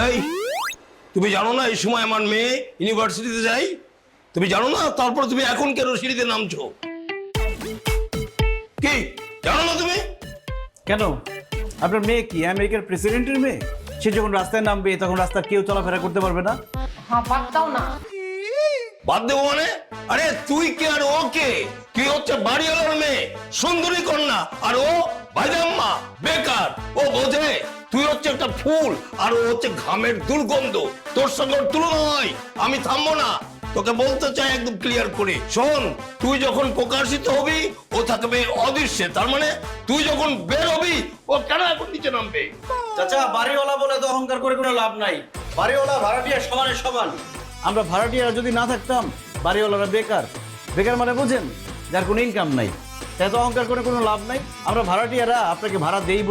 এই তুমি জানো না এই সময় আমার মেয়ে ইউনিভার্সিটিতে যাই? তুমি জানো না? তারপর তুমি এখন কেন সিঁড়িতে নামছো? কি জানো না তুমি? কেন, আপনার মেয়ে কি আমেরিকার প্রেসিডেন্টের মেয়ে? সে যখন রাস্তায় নামবে তখন রাস্তার কেউ চলাফেরা করতে পারবে না? হ্যাঁ, বাদ দাও না। বাদ দেবো মানে? আরে তুই কে আর ও কে? তুই হচ্ছে বাড়িওয়ালার মেয়ে, সুন্দরী কন্যা, আর ও ভাইজাম্মা বেকার। ও বোঝে তুই হচ্ছে একটা ফুল আর ও হচ্ছে ঘামের দুর্গন্ধ। তোর সঙ্গে ওর তুলনা হয়। আমি থামবো না। তোকে বলতে চাই একদম ক্লিয়ার করে, শোন, তুই যখন প্রকাশিত হবি ও থাকবে অদৃশ্যে। তার মানে তুই যখন বের হবি ও কেন এখন নিচে নামবে? চাচা, বাড়িওয়ালা বলে তো অহংকার করে কোনো লাভ নাই। বাড়িওয়ালা ভাড়াটিয়া সমানের সমান। আমরা ভাড়াটিয়ারা যদি না থাকতাম, বাড়িওয়ালারা বেকার। বেকার মানে বুঝেন, যার কোনো ইনকাম নাই। এত অহংকার করে কোনো লাভ নাই। আমরা ভাড়াটিয়ারা আপনাকে ভাড়া দেই